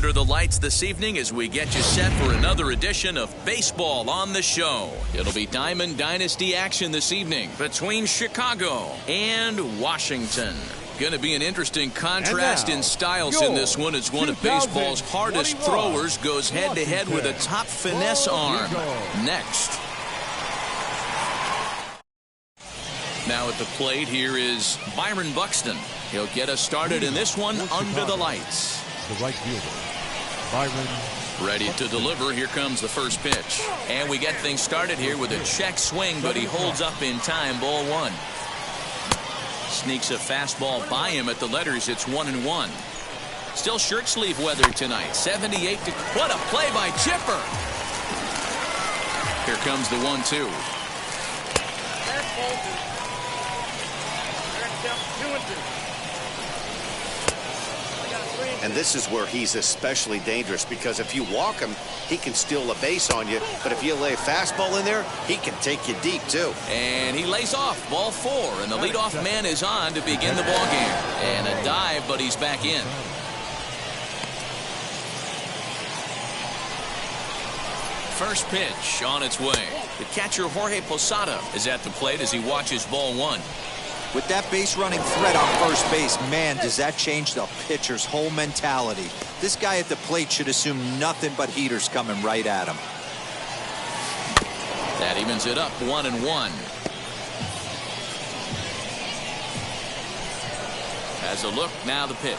under the lights this evening as we get you set for another edition of Baseball on the Show. It'll be Diamond Dynasty action this evening between Chicago and Washington. Going to be an interesting contrast in styles in this one as one of baseball's hardest throwers goes head-to-head with a top finesse arm. Next. Now at the plate, here is Byron Buxton. He'll get us started in this one under the lights. The right fielder, Byron. Ready to deliver. Here comes the first pitch. And we get things started here with a check swing, but he holds up in time. Ball one. Sneaks a fastball by him at the letters. It's 1-1. Still shirt sleeve weather tonight. 78 to. What a play by Chipper. Here comes the 1-2. And this is where he's especially dangerous, because if you walk him, he can steal a base on you. But if you lay a fastball in there, he can take you deep, too. And he lays off. Ball four. And the leadoff man is on to begin the ball game. And a dive, but he's back in. First pitch on its way. The catcher Jorge Posada is at the plate as he watches ball one. With that base running threat on first base, man, does that change the pitcher's whole mentality. This guy at the plate should assume nothing but heaters coming right at him. That evens it up, 1-1. As a look, now the pitch.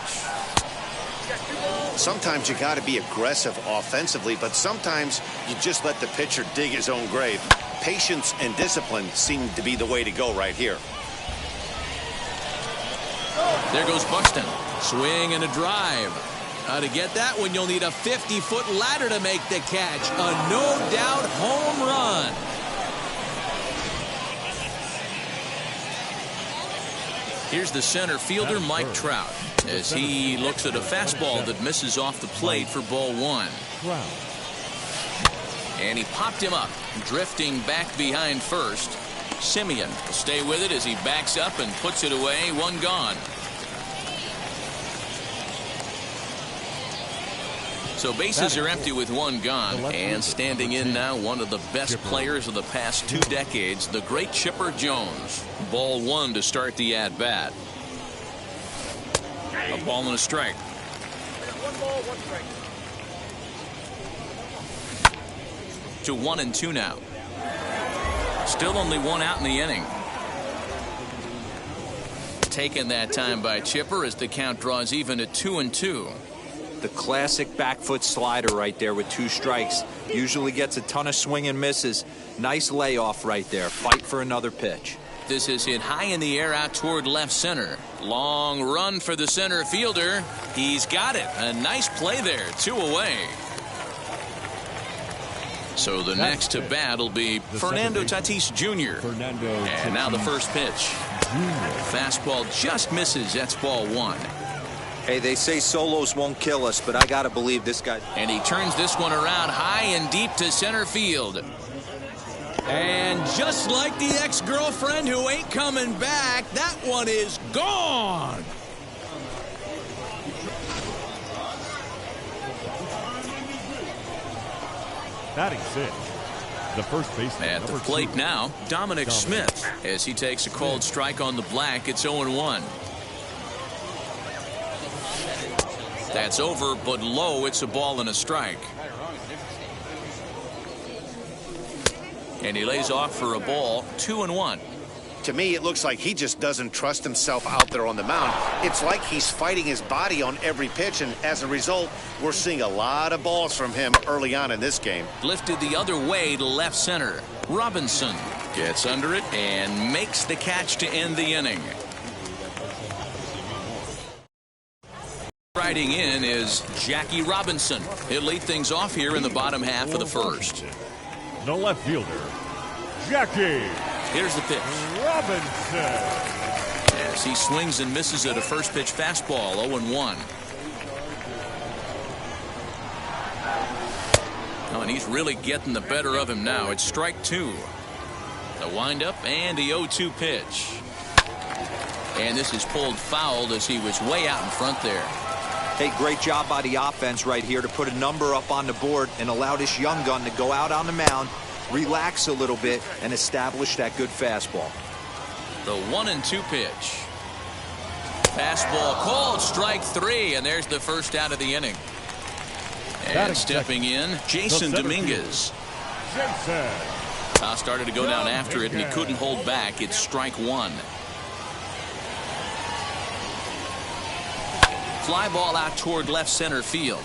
Sometimes you got to be aggressive offensively, but sometimes you just let the pitcher dig his own grave. Patience and discipline seem to be the way to go right here. There goes Buxton. Swing and a drive. To get that one, you'll need a 50-foot ladder to make the catch. A no-doubt home run. Here's the center fielder, Mike Trout, as he looks at a fastball that misses off the plate for ball one. And he popped him up, drifting back behind first. Simeon will stay with it as he backs up and puts it away. One gone. So bases are empty with one gone. And standing in now, one of the best players of the past 2 decades, the great Chipper Jones. Ball one to start the at-bat. A ball and a strike. 1 ball, 1 strike. To 1-2 now. Still only one out in the inning. Taken that time by Chipper as the count draws even at 2-2. The classic back foot slider right there with 2 strikes. Usually gets a ton of swing and misses. Nice layoff right there. Fight for another pitch. This is hit high in the air out toward left center. Long run for the center fielder. He's got it. A nice play there. 2 away. So the next to bat will be Fernando Tatis Jr. And now the first pitch. Fastball just misses. That's ball one. Hey, they say solos won't kill us, but I got to believe this guy. And he turns this one around high and deep to center field. And just like the ex-girlfriend who ain't coming back, that one is gone. Batting 6, the first baseman. At the plate now, Dominic Smith, as he takes a called strike on the black. It's 0-1. That's over, but low. It's a ball and a strike. And he lays off for a ball. 2-1. To me, it looks like he just doesn't trust himself out there on the mound. It's like he's fighting his body on every pitch, and as a result, we're seeing a lot of balls from him early on in this game. Lifted the other way to left center. Robinson gets under it and makes the catch to end the inning. Riding in is Jackie Robinson. He'll lead things off here in the bottom half of the first. The left fielder, Jackie. Here's the pitch. Robinson. As he swings and misses at a first pitch fastball. 0-1. Oh, and he's really getting the better of him now. It's strike 2. The windup and the 0-2 pitch. And this is pulled foul as he was way out in front there. Hey, great job by the offense right here to put a number up on the board and allow this young gun to go out on the mound, relax a little bit, and establish that good fastball. The 1-2 pitch. Fastball called, strike 3, and there's the first out of the inning. And stepping in, Jason Dominguez. Started to go down after it, and he couldn't hold back. It's strike 1. Fly ball out toward left center field.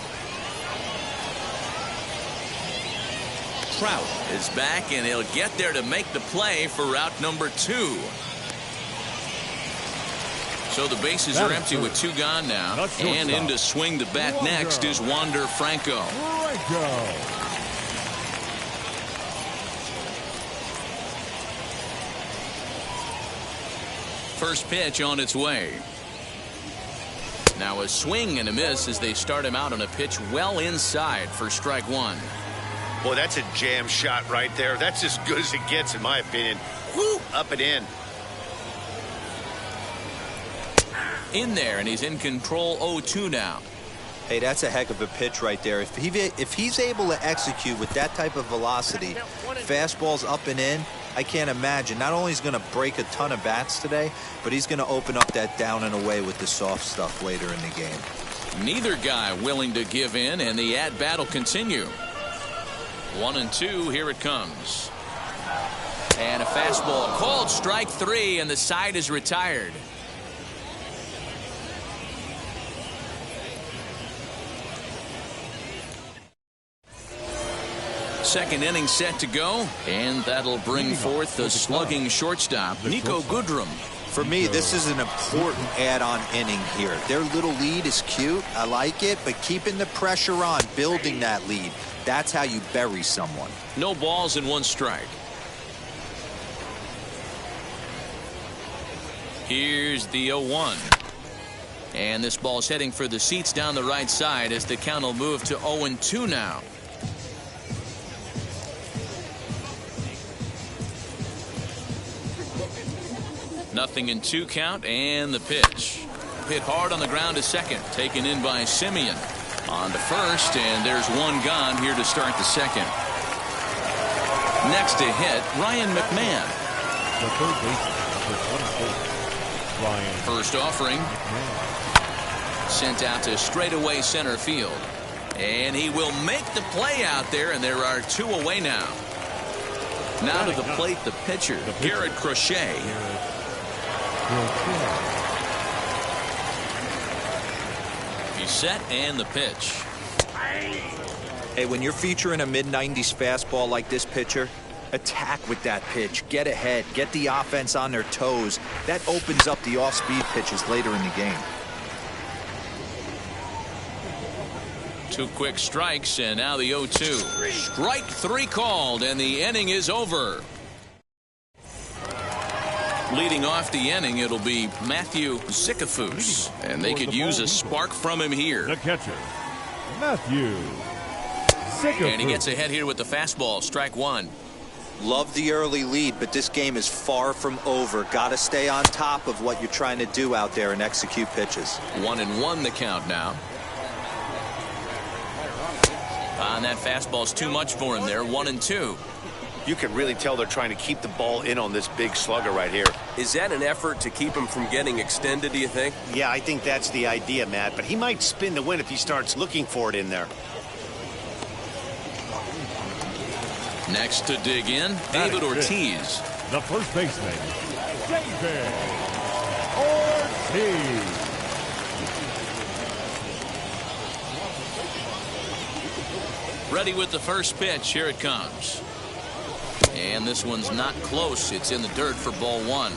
Trout is back, and he'll get there to make the play for route number 2. So the bases are empty with 2 gone now. And in to swing the bat next is Wander Franco. First pitch on its way. Now a swing and a miss as they start him out on a pitch well inside for strike 1. Boy, that's a jam shot right there. That's as good as it gets, in my opinion. Woo! Up and in. In there, and he's in control 0-2 now. Hey, that's a heck of a pitch right there. If he's able to execute with that type of velocity, fastballs up and in, I can't imagine. Not only is he going to break a ton of bats today, but he's going to open up that down and away with the soft stuff later in the game. Neither guy willing to give in, and the at-bat will continue. 1-2, here it comes. And a fastball called, strike 3, and the side is retired. Second inning set to go, and that'll bring forth the slugging shortstop, Nico Goodrum. For me, this is an important add-on inning here. Their little lead is cute. I like it, but keeping the pressure on, building that lead, that's how you bury someone. No balls and 1 strike. Here's the 0-1. And this ball's heading for the seats down the right side as the count will move to 0-2 now. Nothing in 2 count, and the pitch. Hit hard on the ground to second. Taken in by Simeon. On to first, and there's 1 gone here to start the second. Next to hit, Ryan McMahon. The third baseman, Ryan. First offering. Sent out to straightaway center field. And he will make the play out there, and there are 2 away now. Now to the plate, the pitcher, Garrett Crochet. He's set, and the pitch. Hey, when you're featuring a mid-90s fastball like this pitcher, attack with that pitch. Get ahead. Get the offense on their toes. That opens up the off-speed pitches later in the game. 2 quick strikes, and now the 0-2. Strike 3 called, and the inning is over. Leading off the inning, it'll be Matthew Zicafus, and they could use a spark from him here. The catcher, Matthew Zicafus. And he gets ahead here with the fastball, strike 1. Love the early lead, but this game is far from over. Got to stay on top of what you're trying to do out there and execute pitches. 1-1 the count now. And that fastball's too much for him there, 1-2. You can really tell they're trying to keep the ball in on this big slugger right here. Is that an effort to keep him from getting extended, do you think? Yeah, I think that's the idea, Matt. But he might spin to win if he starts looking for it in there. Next to dig in, David Ortiz. The first baseman, David Ortiz. Ready with the first pitch. Here it comes. And this one's not close. It's in the dirt for ball 1.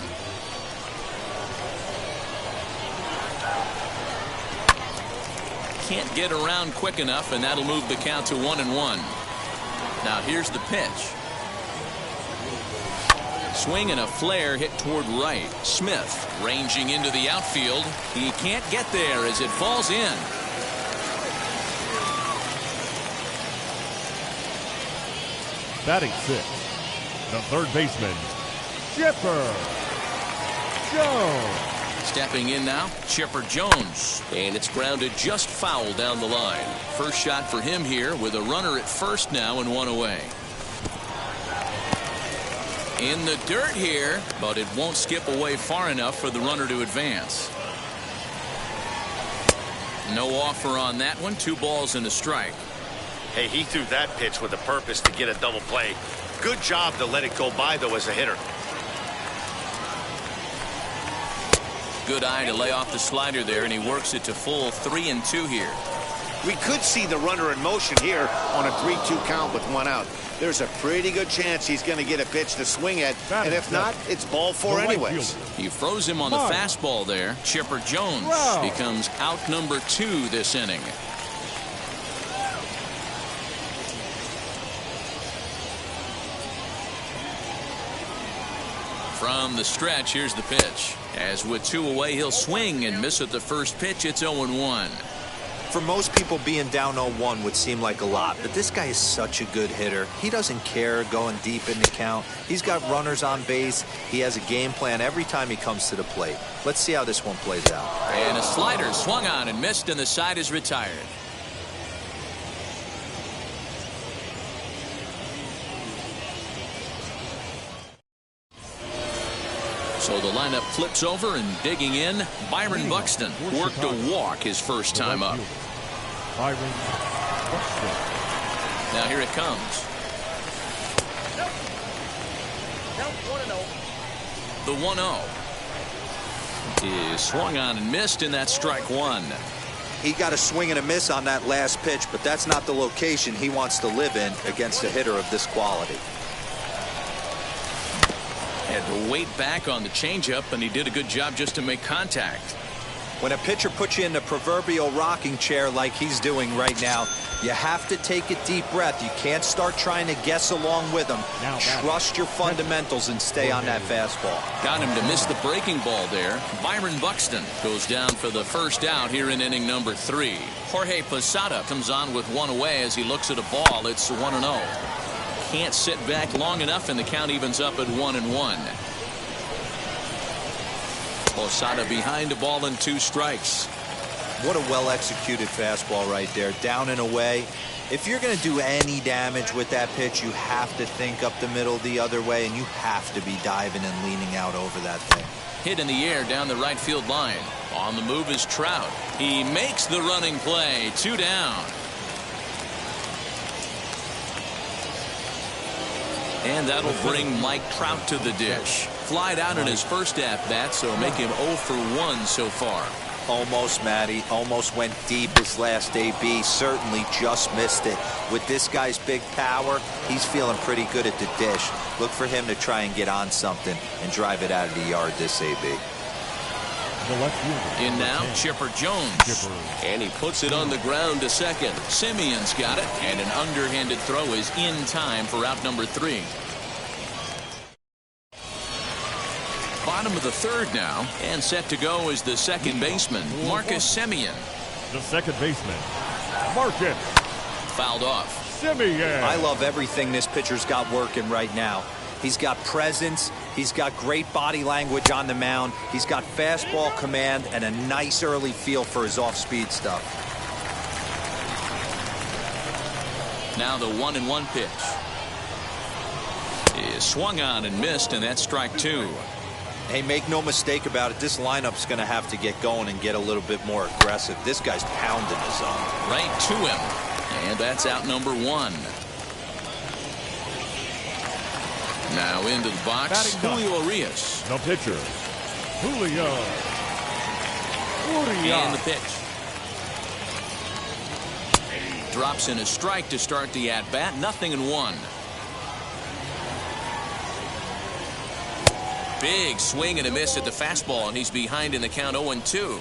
Can't get around quick enough, and that'll move the count to 1-1. Now here's the pitch. Swing and a flare hit toward right. Smith ranging into the outfield. He can't get there as it falls in. Batting 6th, the third baseman, Chipper Jones. Stepping in now, Chipper Jones. And it's grounded just foul down the line. First shot for him here with a runner at first now and one away. In the dirt here, but it won't skip away far enough for the runner to advance. No offer on that one. 2 balls and a strike. Hey, he threw that pitch with a purpose to get a double play. Good job to let it go by, though, as a hitter. Good eye to lay off the slider there, and he works it to full 3-2 here. We could see the runner in motion here on a 3-2 count with 1 out. There's a pretty good chance he's going to get a pitch to swing at, and if not, it's ball 4 anyways. He froze him on the fastball there. Chipper Jones becomes out number 2 this inning. From the stretch, here's the pitch. As with 2 away, he'll swing and miss at the first pitch. It's 0-1. For most people, being down 0-1 would seem like a lot, but this guy is such a good hitter. He doesn't care going deep in the count. He's got runners on base. He has a game plan every time he comes to the plate. Let's see how this one plays out. And a slider swung on and missed, and the side is retired. So the lineup flips over, and digging in, Byron Buxton worked a walk his first time up. Byron Buxton. Now here it comes. The 1-0 is swung on and missed, and that's strike 1. He got a swing and a miss on that last pitch, but that's not the location he wants to live in against a hitter of this quality. Had to wait back on the changeup, and he did a good job just to make contact. When a pitcher puts you in the proverbial rocking chair like he's doing right now, you have to take a deep breath. You can't start trying to guess along with him. Trust your fundamentals and stay on that fastball. Got him to miss the breaking ball there. Byron Buxton goes down for the first out here in inning number 3. Jorge Posada comes on with 1 away as he looks at a ball. It's 1-0. Can't sit back long enough, and the count evens up at 1-1. Posada behind a ball and 2 strikes. What a well-executed fastball right there, down and away. If you're going to do any damage with that pitch, you have to think up the middle the other way, and you have to be diving and leaning out over that thing. Hit in the air down the right field line. On the move is Trout. He makes the running play. 2 down. And that'll bring Mike Trout to the dish. Flied out in his first at-bat, so make him 0 for 1 so far. Almost, Matty. Almost went deep his last AB. Certainly just missed it. With this guy's big power, he's feeling pretty good at the dish. Look for him to try and get on something and drive it out of the yard this AB. In now, Chipper Jones. And he puts it on the ground to second. Simeon's got it, and an underhanded throw is in time for out number 3. Bottom of the 3rd now, and set to go is the second baseman, Marcus Semien. The second baseman, Marcus. Fouled off. Semien. I love everything this pitcher's got working right now. He's got presence. He's got great body language on the mound. He's got fastball command and a nice early feel for his off-speed stuff. Now the 1-1 pitch is swung on and missed, and that's strike 2. Hey, make no mistake about it. This lineup's going to have to get going and get a little bit more aggressive. This guy's pounding his own. Right to him, and that's out number 1. Now into the box, Julio Urias. The pitcher, Julio Urias. And the pitch. Drops in a strike to start the at-bat. 0-1. Big swing and a miss at the fastball, and he's behind in the count 0-2.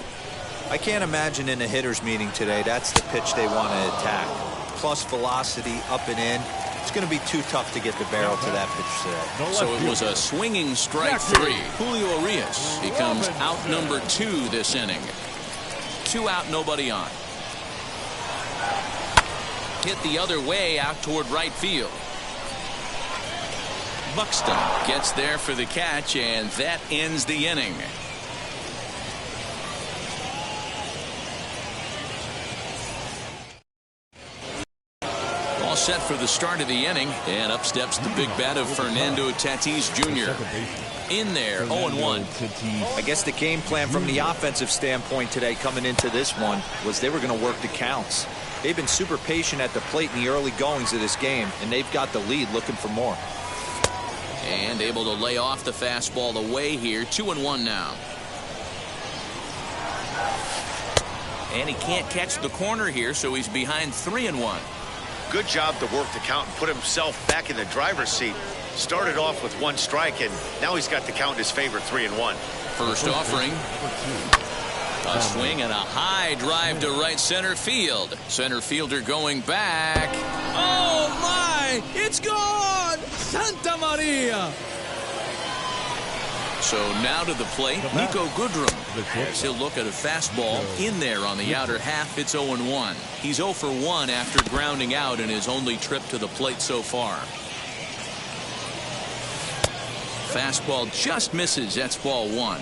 I can't imagine in a hitter's meeting today that's the pitch they want to attack. Plus velocity up and in. It's going to be too tough to get the barrel to that pitch today. So it was a swinging strike 3. Julio Urias becomes out number 2 this inning. 2 out, nobody on. Hit the other way out toward right field. Buxton gets there for the catch, and that ends the inning. set for the start of the inning, and up steps the big bat of Fernando Tatis Jr. In there, 0-1. I guess the game plan from the offensive standpoint today coming into this one was they were going to work the counts. They've been super patient at the plate in the early goings of this game, and they've got the lead looking for more. And able to lay off the fastball away here. 2-1 now. And he can't catch the corner here, so he's behind 3-1. Good job to work the count and put himself back in the driver's seat. Started off with 1 strike, and now he's got the count in his favor, 3-1. First offering. A swing and a high drive to right center field. Center fielder going back. Oh, my! It's gone! Santa Maria! So now to the plate, Nico Goodrum. As he'll look at a fastball in there on the outer half. It's 0-1. He's 0 for 1 after grounding out in his only trip to the plate so far. Fastball just misses. That's ball 1.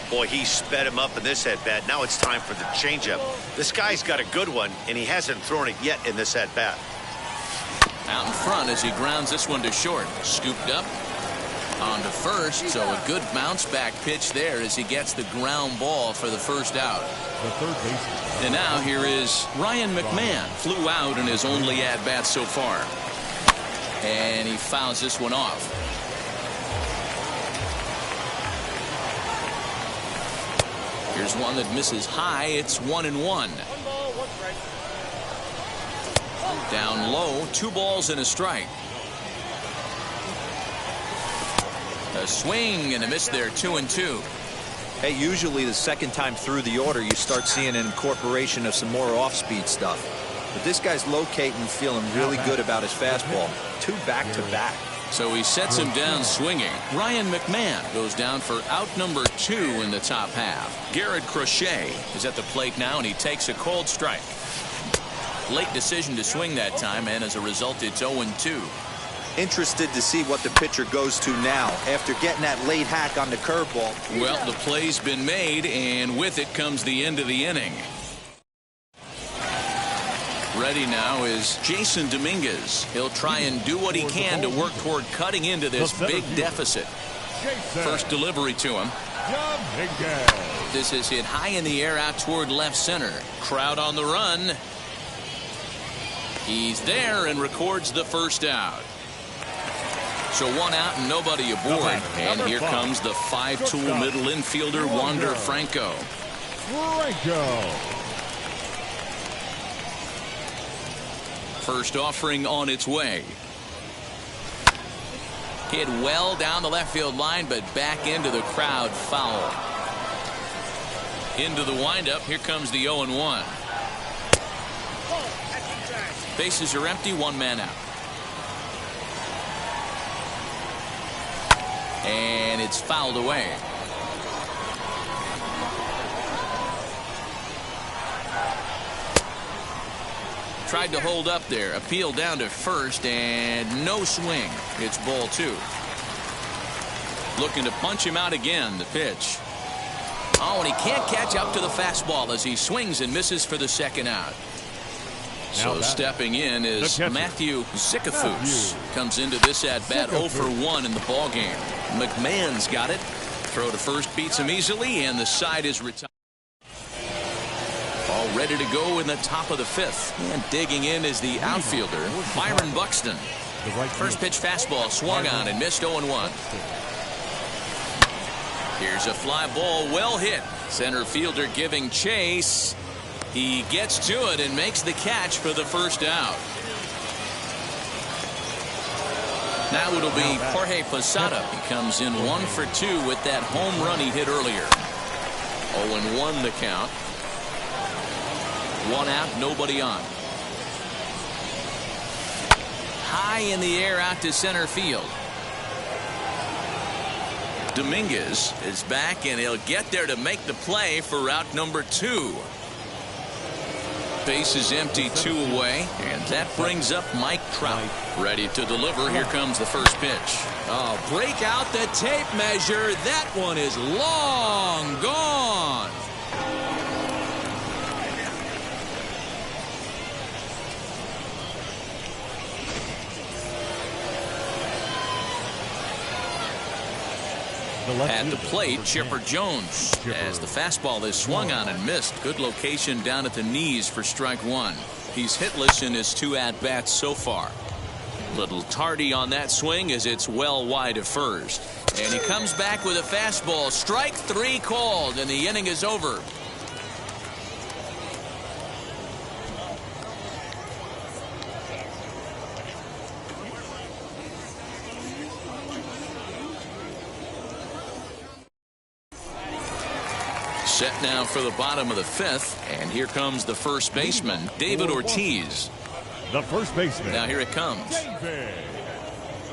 Boy, he sped him up in this at-bat. Now it's time for the changeup. This guy's got a good one, and he hasn't thrown it yet in this at-bat. Out in front as he grounds this one to short. Scooped up. On to first, so a good bounce-back pitch there as he gets the ground ball for the first out. The third baseman. And now here is Ryan McMahon. Flew out in his only at-bat so far. And he fouls this one off. Here's one that misses high. It's 1-1. Down low, 2 balls and a strike. A swing and a miss there, 2-2. Hey, usually the second time through the order you start seeing an incorporation of some more off-speed stuff. But this guy's locating and feeling really good about his fastball. 2 back-to-back. So he sets him down swinging. Ryan McMahon goes down for out number 2 in the top half. Garrett Crochet is at the plate now, and he takes a cold strike. Late decision to swing that time, and as a result, it's 0-2. Interested to see what the pitcher goes to now after getting that late hack on the curveball. Well, the play's been made, and with it comes the end of the inning. Ready now is Jason Dominguez. He'll try and do what he can to work toward cutting into this big deficit. First delivery to him. This is hit high in the air out toward left center. Crowd on the run. He's there and records the first out. So 1 out and nobody aboard. And here comes the 5-tool middle infielder, Wander Franco. First offering on its way. Hit well down the left field line, but back into the crowd, foul. Into the windup. Here comes the 0-1. Bases are empty, 1 man out. And it's fouled away. Tried to hold up there. Appeal down to first, and no swing. It's ball 2. Looking to punch him out again. The pitch. Oh, and he can't catch up to the fastball as he swings and misses for the second out. So stepping in is Matthew Zickafoose. Comes into this at-bat 0 for 1 in the ballgame. McMahon's got it. Throw to first beats him easily, and the side is retired. All ready to go in the top of the 5th. And digging in is the outfielder, Byron Buxton. First pitch fastball swung on and missed 0-1. Here's a fly ball, well hit. Center fielder giving chase. He gets to it and makes the catch for the first out. Now it'll be Jorge Posada. He comes in 1 for 2 with that home run he hit earlier. 0-1 the count. 1 out, nobody on. High in the air out to center field. Dominguez is back, and he'll get there to make the play for out number 2. Base is empty, 2 away, and that brings up Mike Trout. Ready to deliver. Here comes the first pitch. Oh, break out the tape measure. That one is long gone. At the plate, Chipper Jones, as the fastball is swung on and missed. Good location down at the knees for strike one. He's hitless in his 2 at-bats so far. Little tardy on that swing as it's well wide of first. And he comes back with a fastball. Strike 3 called, and the inning is over. Set now for the bottom of the 5th, and here comes the first baseman, David Ortiz. The first baseman. Now here it comes. David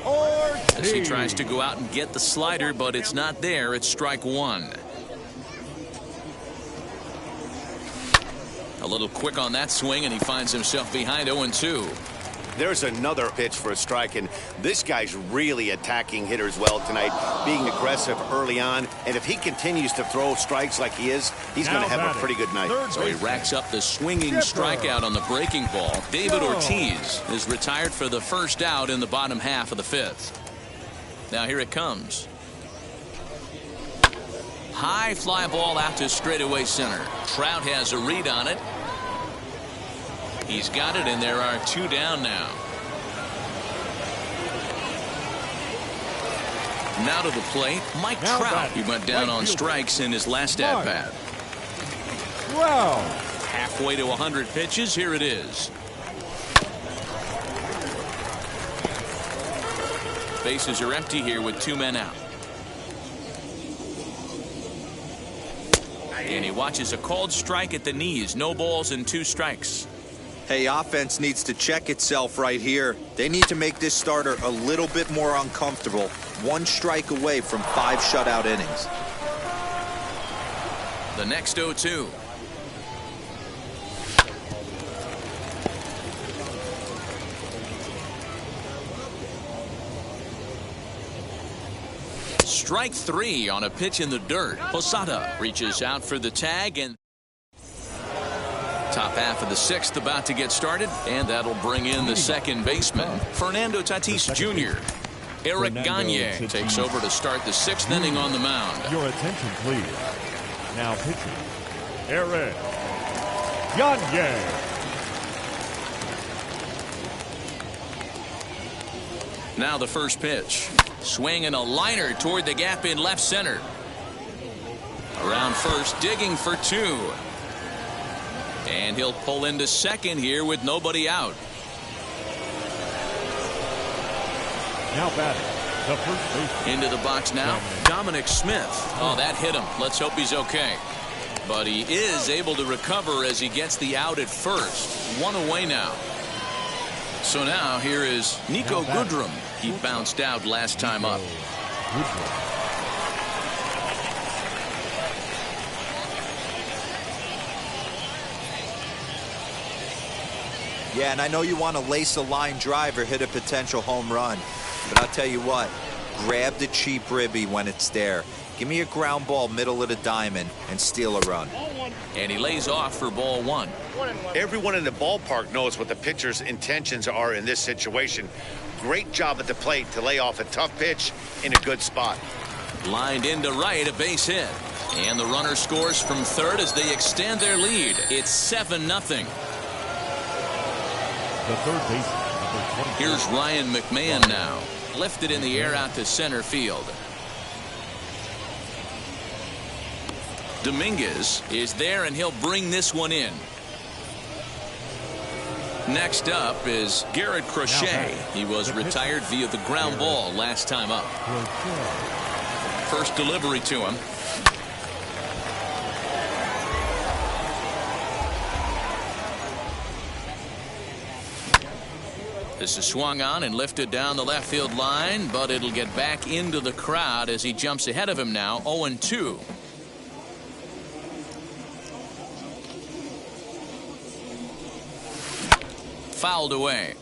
Ortiz. As he tries to go out and get the slider, but it's not there. It's strike 1. A little quick on that swing, and he finds himself behind 0-2. There's another pitch for a strike, and this guy's really attacking hitters well tonight, being aggressive early on. And if he continues to throw strikes like he is, he's going to have a pretty good night. So he racks up the swinging strikeout on the breaking ball. David Ortiz is retired for the first out in the bottom half of the 5th. Now here it comes. High fly ball out to straightaway center. Trout has a read on it. He's got it, and there are 2 down now. Now to the plate, Mike Trout. He went down on strikes in his last at-bat. Wow. Halfway to 100 pitches. Here it is. Bases are empty here with 2 men out. And he watches a called strike at the knees. No balls and 2 strikes. Hey, offense needs to check itself right here. They need to make this starter a little bit more uncomfortable. 1 strike away from 5 shutout innings. The next 0-2. Strike 3 on a pitch in the dirt. Posada reaches out for the tag, and top half of the 6th about to get started, and that'll bring in the second baseman, Fernando Tatis Jr. Eric Gagne takes over to start the 6th inning on the mound. Your attention, please. Now pitching, Eric Gagne. Now the first pitch. Swing and a liner toward the gap in left center. Around first, digging for 2. And he'll pull into second here with nobody out. Now batting, the first baseman. Into the box now, Dominic Smith. Oh, that hit him. Let's hope he's okay. But he is able to recover as he gets the out at first. 1 away now. So now here is Nico Goodrum. He bounced out last time up. Yeah, and I know you want to lace a line drive or hit a potential home run. But I'll tell you what, grab the cheap ribby when it's there. Give me a ground ball middle of the diamond and steal a run. And he lays off for ball 1. Everyone in the ballpark knows what the pitcher's intentions are in this situation. Great job at the plate to lay off a tough pitch in a good spot. Lined into right, a base hit. And the runner scores from third as they extend their lead. It's 7-0. The third baseman, number 24. Here's Ryan McMahon now. Lifted in the air out to center field. Dominguez is there, and he'll bring this one in. Next up is Garrett Crochet. He was retired via the ground ball last time up. First delivery to him. This is swung on and lifted down the left field line, but it'll get back into the crowd as he jumps ahead of him now, 0-2. Fouled away.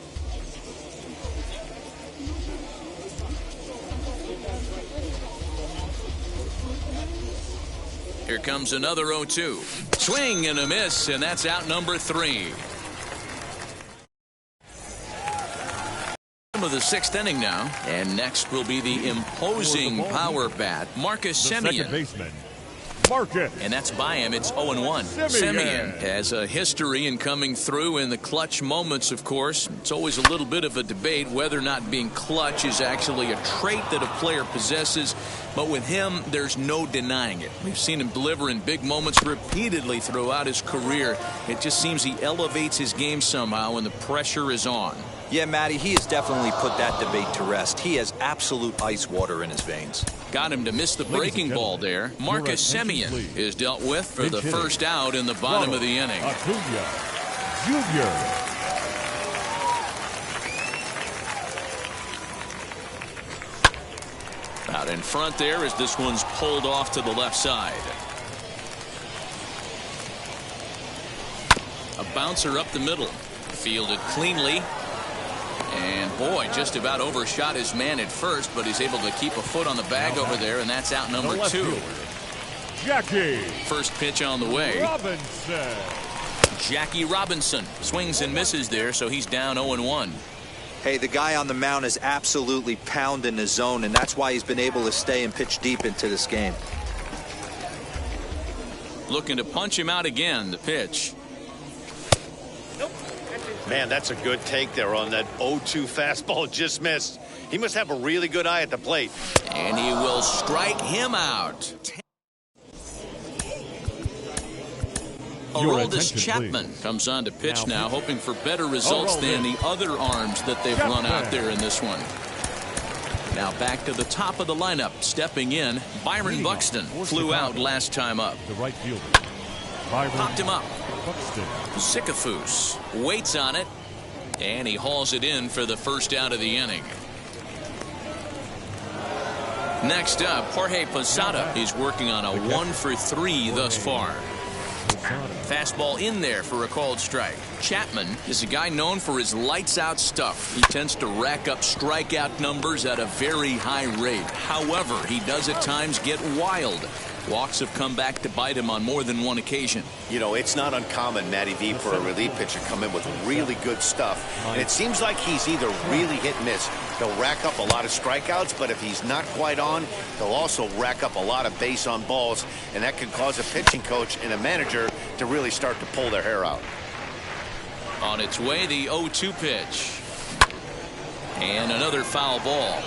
Here comes another 0-2. Swing and a miss, and that's out number 3. bottom of the 6th inning now. And next will be the imposing power bat, Marcus Semien. Second baseman, Marcus. And that's by him. It's 0-1. Semien has a history in coming through in the clutch moments, of course. It's always a little bit of a debate whether or not being clutch is actually a trait that a player possesses. But with him, there's no denying it. We've seen him deliver in big moments repeatedly throughout his career. It just seems he elevates his game somehow when the pressure is on. Yeah, Matty, he has definitely put that debate to rest. He has absolute ice water in his veins. Got him to miss the breaking ball there. Marcus Semien is dealt with for the first out in the bottom of the inning. Acuna Jr. Out in front there as this one's pulled off to the left side. A bouncer up the middle. Fielded cleanly. And boy, just about overshot his man at first, but he's able to keep a foot on the bag over there, and that's out number 2. Jackie. First pitch on the way. Robinson. Jackie Robinson swings and misses there, so he's down 0-1. Hey, the guy on the mound is absolutely pounding the zone, and that's why he's been able to stay and pitch deep into this game. Looking to punch him out again, the pitch. Man, that's a good take there on that 0-2 fastball just missed. He must have a really good eye at the plate. And he will strike him out. Aroldis Chapman comes on to pitch now, hoping for better results than the other arms that they've run out there in this one. Now back to the top of the lineup. Stepping in, Byron Buxton flew out last time up. The right fielder. Popped him up. Buxton. Sycophus waits on it, and he hauls it in for the first out of the inning. Next up, Jorge Posada. He's working on a 1-for-3 thus far. Fastball in there for a called strike. Chapman is a guy known for his lights-out stuff. He tends to rack up strikeout numbers at a very high rate. However, he does at times get wild. Walks have come back to bite him on more than one occasion. You know, it's not uncommon, Matty V, for a relief pitcher to come in with really good stuff. And it seems like he's either really hit and miss. He'll rack up a lot of strikeouts, but if he's not quite on, he'll also rack up a lot of base on balls. And that can cause a pitching coach and a manager to really start to pull their hair out. On its way, the 0-2 pitch. And another foul ball.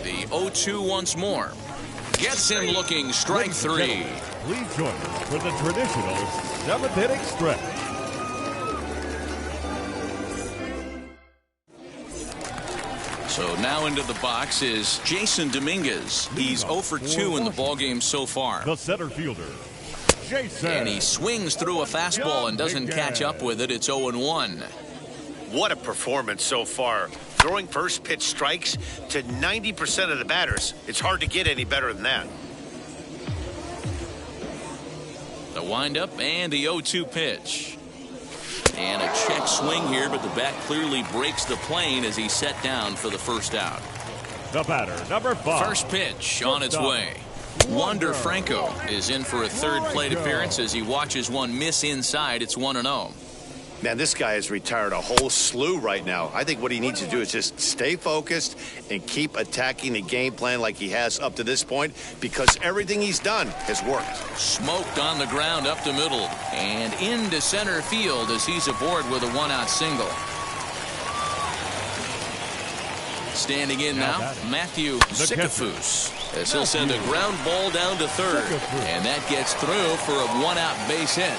The 0-2 once more. Gets him looking, strike 3. Please join us for the traditional 7th inning stretch. So now into the box is Jason Dominguez. He's 0-for-2 in the ballgame so far. The center fielder, Jason. And he swings through a fastball and doesn't catch up with it. It's 0-1. What a performance so far. Throwing first pitch strikes to 90% of the batters. It's hard to get any better than that. The windup and the 0-2 pitch. And a check swing here, but the bat clearly breaks the plane as he's set down for the first out. The batter, number 5. First pitch on its way. Wander Franco is in for a third plate appearance as he watches one miss inside. It's 1-0. Man, this guy has retired a whole slew right now. I think what he needs to do is just stay focused and keep attacking the game plan like he has up to this point, because everything he's done has worked. Smoked on the ground up the middle and into center field as he's aboard with a 1-out single. Standing in now, Matthew Sycophus, as he'll send a ground ball down to third, and that gets through for a 1-out base hit.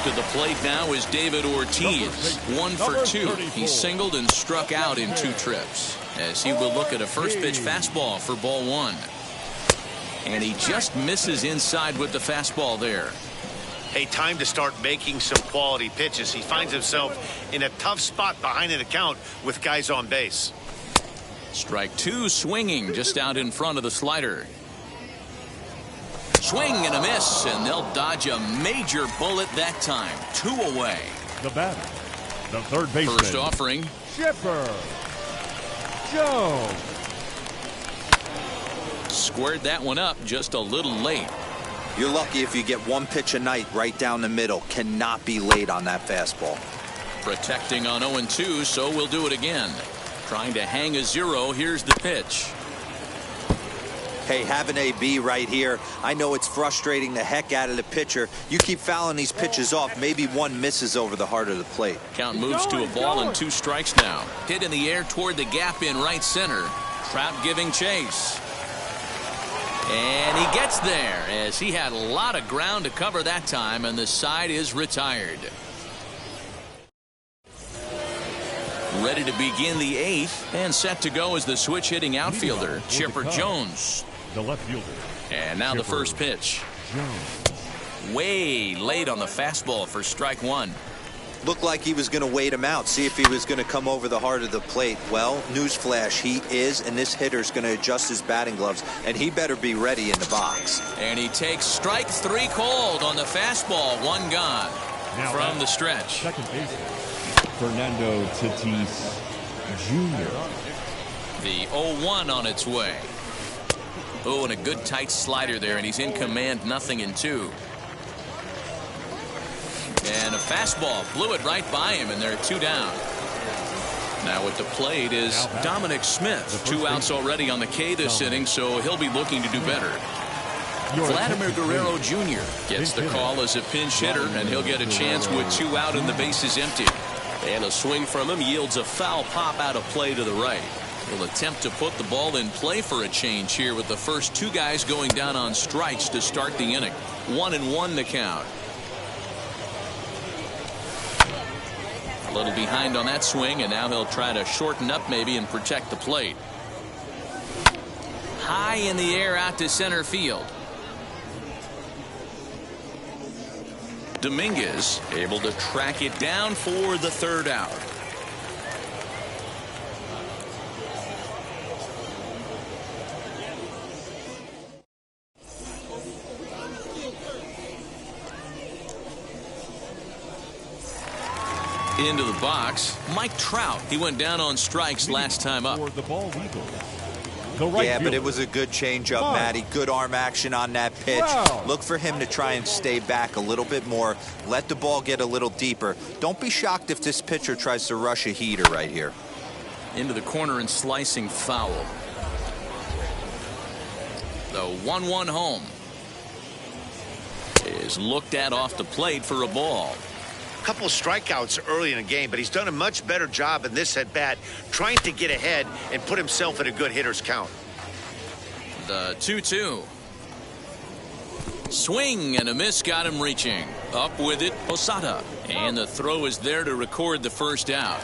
To the plate now is David Ortiz. 1-for-2. He singled and struck out in 2 trips as he will look at a first pitch fastball for ball 1. And he just misses inside with the fastball there. Hey, time to start making some quality pitches. He finds himself in a tough spot behind an account with guys on base. Strike 2 swinging just out in front of the slider. Swing and a miss, and they'll dodge a major bullet that time. 2 away. The batter, the third baseman. First offering. Chipper Jones. Squared that one up just a little late. You're lucky if you get one pitch a night right down the middle. Cannot be late on that fastball. Protecting on 0-2, so we'll do it again. Trying to hang a 0. Here's the pitch. Hey, have an AB right here. I know it's frustrating the heck out of the pitcher. You keep fouling these pitches off. Maybe one misses over the heart of the plate. Count moves to a ball and 2 strikes now. Hit in the air toward the gap in right center. Trout giving chase. And he gets there as he had a lot of ground to cover that time, and the side is retired. Ready to begin the 8th, and set to go is the switch hitting outfielder, Chipper Jones. The left fielder. And now the first pitch. Way late on the fastball for strike 1. Looked like he was going to wait him out, see if he was going to come over the heart of the plate. Well, newsflash, he is, and this hitter's going to adjust his batting gloves, and he better be ready in the box. And he takes strike 3 cold on the fastball. 1 gone now from the stretch. Second baseman, Fernando Tatis Jr. The 0-1 on its way. Oh, and a good tight slider there, and he's in command, 0-2. And a fastball blew it right by him, and they're 2 down. Now at the plate is Dominic Smith. 2 outs already on the K this inning, so he'll be looking to do better. Vladimir Guerrero Jr. gets the call as a pinch hitter, and he'll get a chance with 2 out and the bases empty. And a swing from him yields a foul pop out of play to the right. He'll attempt to put the ball in play for a change here with the first 2 guys going down on strikes to start the inning. 1-1 the count. A little behind on that swing, and now he'll try to shorten up maybe and protect the plate. High in the air out to center field. Dominguez able to track it down for the 3rd out. Into the box, Mike Trout. He went down on strikes last time up. For the ball Eagles. The right yeah, fielder. but it was a good changeup, Matty. Good arm action on that pitch. Wow. Look for him to try and stay back a little bit more. Let the ball get a little deeper. Don't be shocked if this pitcher tries to rush a heater right here. Into the corner and slicing foul. The 1-1 home is looked at off the plate for a ball. Couple strikeouts early in the game, but he's done a much better job in this at bat trying to get ahead and put himself in a good hitter's count. The 2-2. Swing and a miss got him reaching. Up with it, Posada. And the throw is there to record the first out.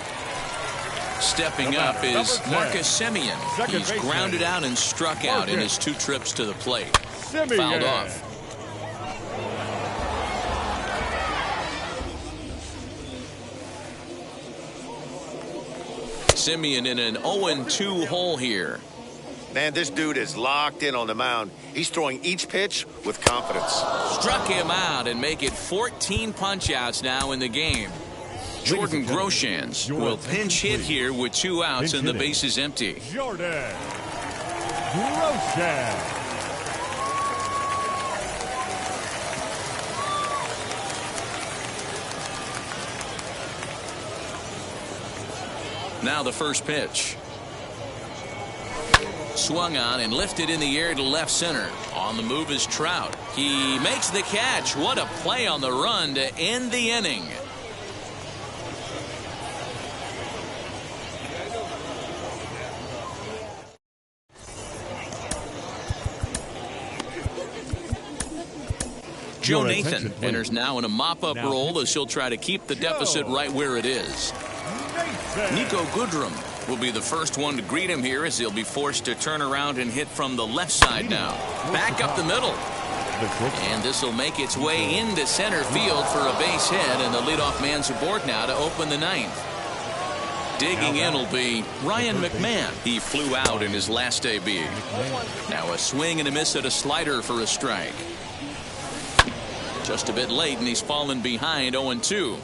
Stepping up is Marcus Semien. He's grounded out and struck out in his 2 trips to the plate. Fouled off. Semien in an 0-2 hole here. Man, this dude is locked in on the mound. He's throwing each pitch with confidence. Struck him out and make it 14 punch-outs now in the game. Jordan Groshans will pinch hit here with 2 outs and the bases empty. Jordan Groshans. Now the first pitch. Swung on and lifted in the air to left center. On the move is Trout. He makes the catch. What a play on the run to end the inning. Joe Nathan enters now in a mop-up role as he'll try to keep the deficit right where it is. Nico Goodrum will be the first one to greet him here as he'll be forced to turn around and hit from the left side now. Back up the middle. And this will make its way into center field for a base hit, and the leadoff man's aboard now to open the 9th. Digging in will be Ryan McMahon. He flew out in his last debut. Now a swing and a miss at a slider for a strike. Just a bit late, and he's fallen behind 0-2.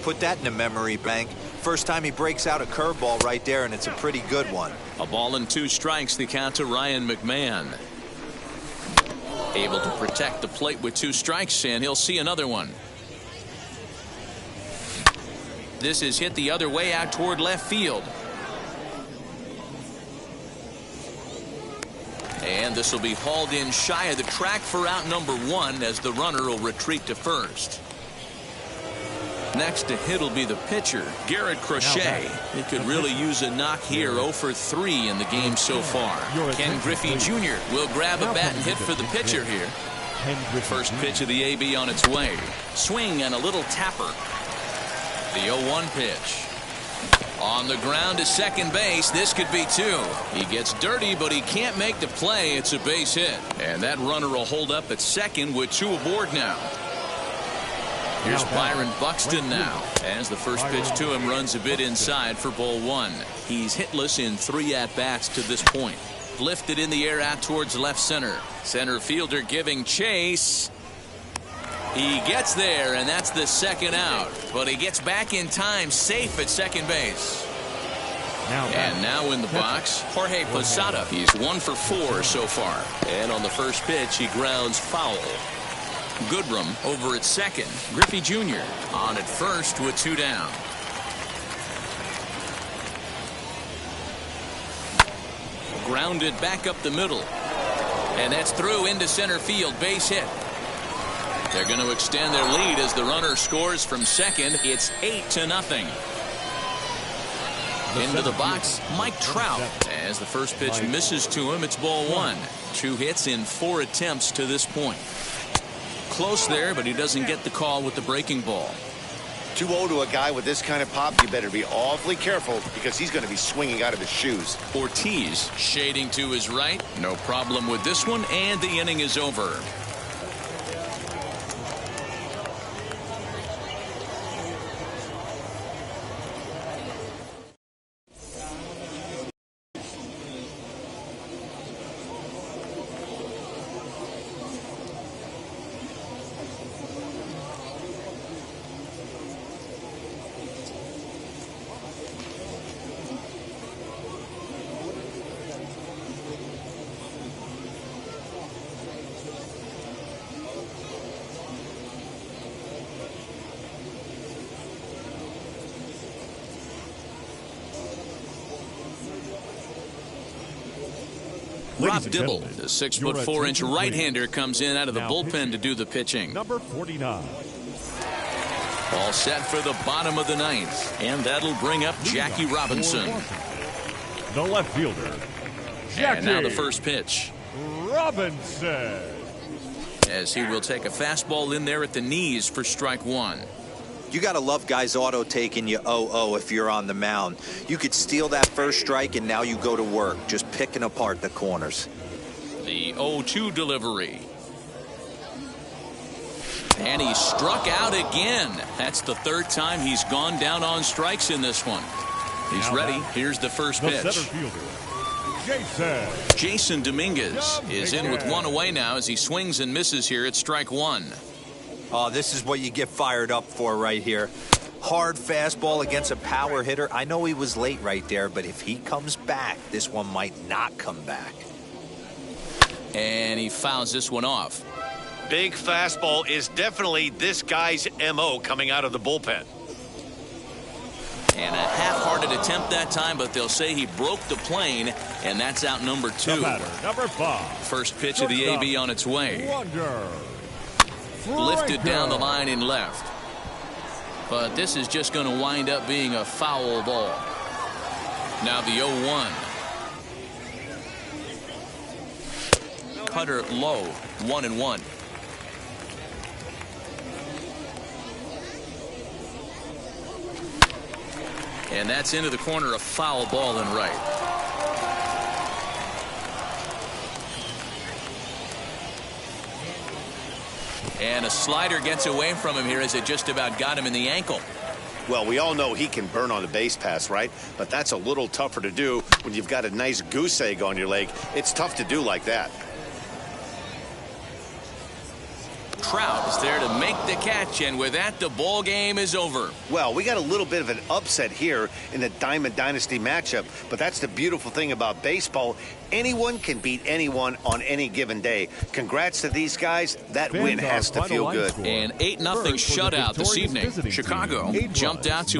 Put that in a memory bank. First time he breaks out a curveball right there, and it's a pretty good one. A ball and 2 strikes, the count to Ryan McMahon. Able to protect the plate with 2 strikes, and he'll see another one. This is hit the other way out toward left field. And this will be hauled in shy of the track for out number 1 as the runner will retreat to first. Next to hit will be the pitcher, Garrett Crochet. He could really use a knock here. 0 for 3 in the game so far. Ken Griffey Jr. will grab a bat and hit for the pitcher here. First pitch of the AB on its way. Swing and a little tapper. The 0-1 pitch. On the ground to second base. This could be 2. He gets dirty, but he can't make the play. It's a base hit. And that runner will hold up at second with 2 aboard now. Here's Byron Buxton now. As the first pitch to him runs a bit inside for ball 1. He's hitless in 3 at-bats to this point. Lifted in the air out towards left center. Center fielder giving chase. He gets there, and that's the second out. But he gets back in time, safe at second base. And now in the box, Jorge Posada. He's 1 for 4 so far. And on the first pitch, he grounds foul. Goodrum over at second. Griffey Jr. on at first with 2 down. Grounded back up the middle. And that's through into center field. Base hit. They're going to extend their lead as the runner scores from second. It's 8-0. Into the box, Mike Trout. As the first pitch misses to him, it's ball 1. 2 hits in 4 attempts to this point. Close there, but he doesn't get the call with the breaking ball. 2-0 to a guy with this kind of pop. You better be awfully careful because he's going to be swinging out of his shoes. Ortiz shading to his right. No problem with this one, and the inning is over. Rob Dibble, the 6'4" right-hander, comes in out of the bullpen to do the pitching. Number 49. All set for the bottom of the 9th, and that'll bring up Jackie Robinson. The left fielder, Jackie. And now the first pitch. Robinson. As he will take a fastball in there at the knees for strike 1. You got to love guys auto taking you 0-0 if you're on the mound. You could steal that first strike and now you go to work just picking apart the corners. The 0-2 delivery. And he struck out again. That's the 3rd time he's gone down on strikes in this one. He's ready. Here's the first pitch. The center fielder, Jason Dominguez is in with 1 away now as he swings and misses here at strike 1. Oh, this is what you get fired up for right here. Hard fastball against a power hitter. I know he was late right there, but if he comes back, this one might not come back. And he fouls this one off. Big fastball is definitely this guy's MO coming out of the bullpen. And a half-hearted attempt that time, but they'll say he broke the plane, and that's out number 2. Number 5. First pitch of the AB on its way. Lifted down the line in left. But this is just going to wind up being a foul ball. Now the 0-1. Cutter low, 1-1. And that's into the corner, a foul ball and right. And a slider gets away from him here as it just about got him in the ankle. Well, we all know he can burn on the base pass, right? But that's a little tougher to do when you've got a nice goose egg on your leg. It's tough to do like that. Trout is there to make the catch, and with that, the ball game is over. Well, we got a little bit of an upset here in the Diamond Dynasty matchup, but that's the beautiful thing about baseball. Anyone can beat anyone on any given day. Congrats to these guys. That win has to feel good. An 8-0 shutout this evening. Chicago jumped out to